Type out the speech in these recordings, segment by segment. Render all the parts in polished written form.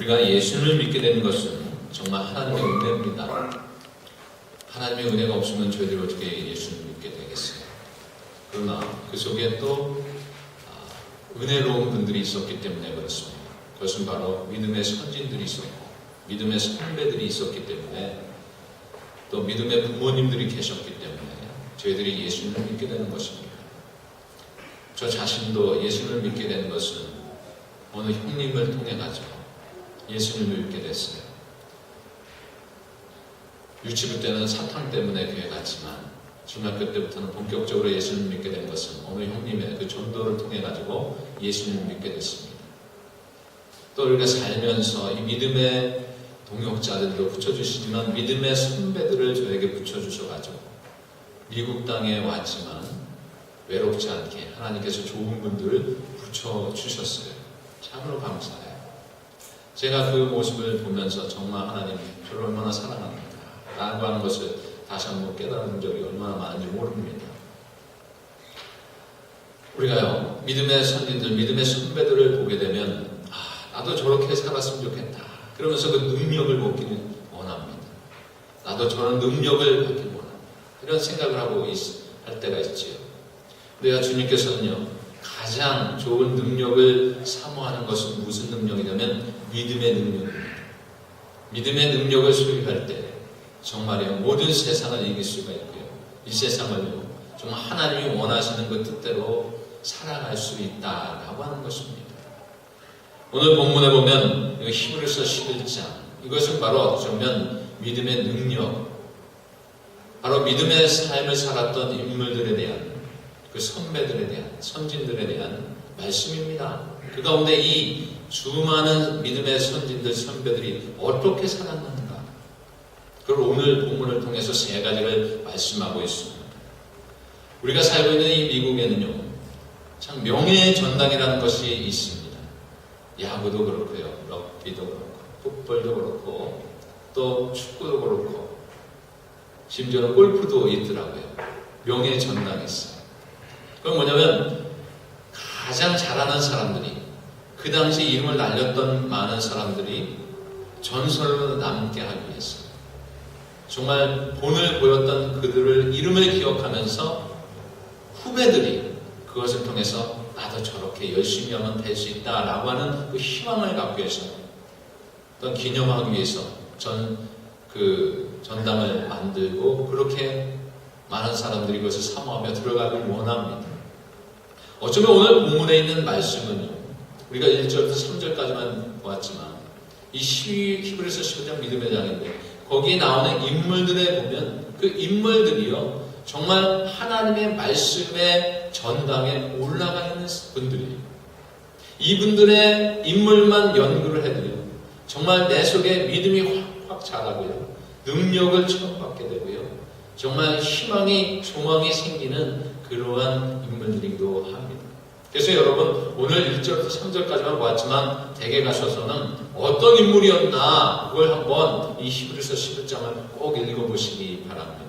우리가 예수님을 믿게 되는 것은 정말 하나님의 은혜입니다. 하나님의 은혜가 없으면 저희들이 어떻게 예수님을 믿게 되겠어요? 그러나 그 속에 또 은혜로운 분들이 있었기 때문에 그렇습니다. 그것은 바로 믿음의 선진들이 있었고 믿음의 선배들이 있었기 때문에 또 믿음의 부모님들이 계셨기 때문에 저희들이 예수님을 믿게 되는 것입니다. 저 자신도 예수님을 믿게 되는 것은 어느 형님을 통해 가지고 예수님을 믿게 됐어요. 유치부 때는 사탕 때문에 교회 갔지만 중학교 때부터는 본격적으로 예수님을 믿게 된 것은 어느 형님의 그 전도를 통해 가지고 예수님을 믿게 됐습니다. 또 우리가 살면서 이 믿음의 동역자들도 붙여주시지만 믿음의 선배들을 저에게 붙여주셔가지고 미국 땅에 왔지만 외롭지 않게 하나님께서 좋은 분들을 붙여주셨어요. 참으로 감사해요. 제가 그 모습을 보면서 정말 하나님 저를 얼마나 사랑합니다 라고 하는 것을 다시 한번 깨달은 적이 얼마나 많은지 모릅니다. 우리가요 믿음의 선진들, 믿음의 선배들을 보게 되면 나도 저렇게 살았으면 좋겠다 그러면서 그 능력을 먹기는 원합니다. 나도 저런 능력을 받기 원합니다. 이런 생각을 하고 할 때가 있지요. 우리가 주님께서는요 가장 좋은 능력을 사모하는 것은 무슨 능력이냐면 믿음의 능력입니다. 믿음의 능력을 소유할 때 정말이요 모든 세상을 이길 수가 있고요 이 세상을요 정말 하나님이 원하시는 그 뜻대로 살아갈 수 있다라고 하는 것입니다. 오늘 본문에 보면 히브리서 11장 이것은 바로 어떻게 보면 믿음의 능력, 바로 믿음의 삶을 살았던 인물들에 대한 그 선배들에 대한 선진들에 대한 말씀입니다. 그 가운데 이 수많은 믿음의 선진들 선배들이 어떻게 살았는가 그걸 오늘 본문을 통해서 세 가지를 말씀하고 있습니다. 우리가 살고 있는 이 미국에는요 참 명예의 전당이라는 것이 있습니다. 야구도 그렇고요 럭비도 그렇고 풋볼도 그렇고 또 축구도 그렇고 심지어는 골프도 있더라고요. 명예의 전당이 있어요. 그건 뭐냐면 가장 잘하는 사람들이 그 당시 이름을 날렸던 많은 사람들이 전설로 남게 하기 위해서 정말 본을 보였던 그들을 이름을 기억하면서 후배들이 그것을 통해서 나도 저렇게 열심히 하면 될 수 있다라고 하는 그 희망을 갖기 위해서 어떤 기념하기 위해서 전당을 만들고 그렇게 많은 사람들이 그것을 사모하며 들어가길 원합니다. 어쩌면 오늘 본문에 있는 말씀은요 우리가 1절부터 3절까지만 보았지만 이 히브리서 11장 믿음의 장인데 거기에 나오는 인물들에 보면 그 인물들이요 정말 하나님의 말씀의 전당에 올라가 있는 분들이에요. 이분들의 인물만 연구를 해도요 정말 내 속에 믿음이 확 자라고요 능력을 처음 받게 되고요 정말 희망이 소망이 생기는 그러한 인물들이기도 합니다. 그래서 여러분 오늘 1절부터 3절까지만 보았지만 댁에 가셔서는 어떤 인물이었나 그걸 한번 이 히브리서 11장을 꼭 읽어보시기 바랍니다.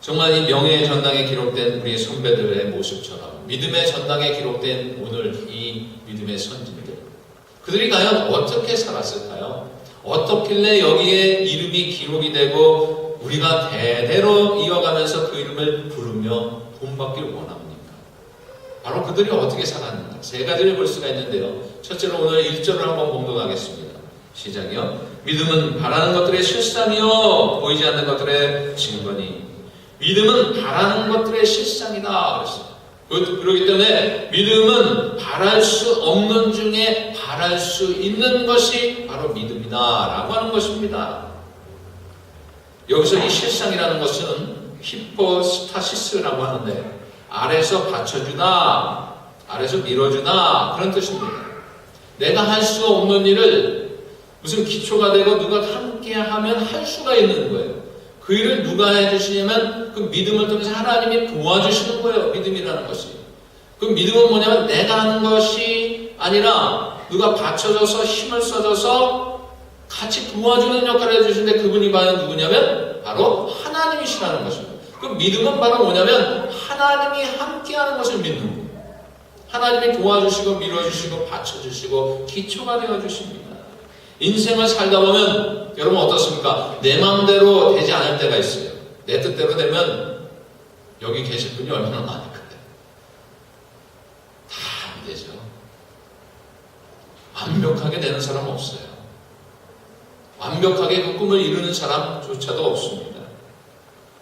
정말 이 명예의 전당에 기록된 우리 선배들의 모습처럼 믿음의 전당에 기록된 오늘 이 믿음의 선진들 그들이 과연 어떻게 살았을까요? 어떻길래 여기에 이름이 기록이 되고 우리가 대대로 이어가면서 그 이름을 부르며 본받기를 원합니까? 바로 그들이 어떻게 살았는가 세 가지를 볼 수가 있는데요. 첫째로 오늘 1절을 한번 봉독하겠습니다. 시작이요. 믿음은 바라는 것들의 실상이요 보이지 않는 것들의 증거니 믿음은 바라는 것들의 실상이다 그랬어요. 그렇기 때문에 믿음은 바랄 수 없는 중에 바랄 수 있는 것이 바로 믿음이다 라고 하는 것입니다. 여기서 이 실상이라는 것은 히포스타시스라고 하는데 아래서 받쳐주다, 아래서 밀어주다 그런 뜻입니다. 내가 할 수 없는 일을 무슨 기초가 되고 누가 함께 하면 할 수가 있는 거예요. 그 일을 누가 해주시냐면 그 믿음을 통해서 하나님이 도와주시는 거예요. 믿음이라는 것이. 그 믿음은 뭐냐면 내가 하는 것이 아니라 누가 받쳐줘서 힘을 써줘서 같이 도와주는 역할을 해주시는데 그분이 과연 누구냐면 바로 하나님이시라는 것입니다. 그 믿음은 바로 뭐냐면 하나님이 함께하는 것을 믿는 거예요. 하나님이 도와주시고 밀어주시고 받쳐주시고 기초가 되어주십니다. 인생을 살다 보면 여러분 어떻습니까? 내 마음대로 되지 않을 때가 있어요. 내 뜻대로 되면 여기 계실 분이 얼마나 많을까요? 다 안 되죠. 완벽하게 되는 사람 없어요. 완벽하게 그 꿈을 이루는 사람조차도 없습니다.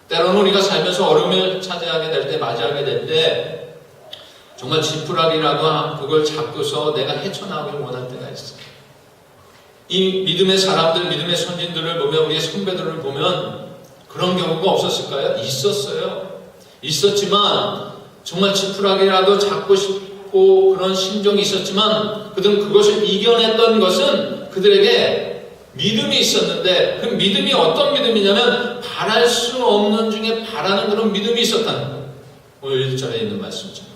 때로는 우리가 살면서 어려움을 맞이하게 될 때 정말 지푸라기라도 그걸 잡고서 내가 헤쳐나오길 원할 때가 있어요. 이 믿음의 사람들, 믿음의 선진들을 보면, 우리의 선배들을 보면 그런 경우가 없었을까요? 있었어요. 있었지만 정말 지푸라기라도 잡고 싶고 그런 심정이 있었지만 그들은 그것을 이겨냈던 것은 그들에게 믿음이 있었는데, 그 믿음이 어떤 믿음이냐면 바랄 수 없는 중에 바라는 그런 믿음이 있었다는 거예요. 오늘 1절에 있는 말씀이죠.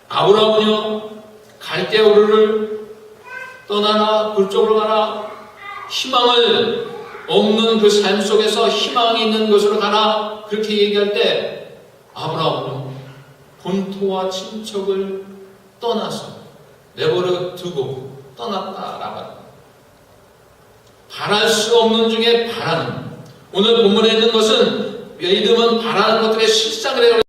아브라함은요, 갈대우르를 떠나라, 그쪽으로 가라, 희망을 없는 그 삶 속에서 희망이 있는 곳으로 가라, 그렇게 얘기할 때 아브라함은요, 본토와 친척을 떠나서 내버려 두고 떠났다라고 합니다. 바랄 수 없는 중에 바라는, 오늘 본문에 있는 것은 믿음은 바라는 것들의 실상이라고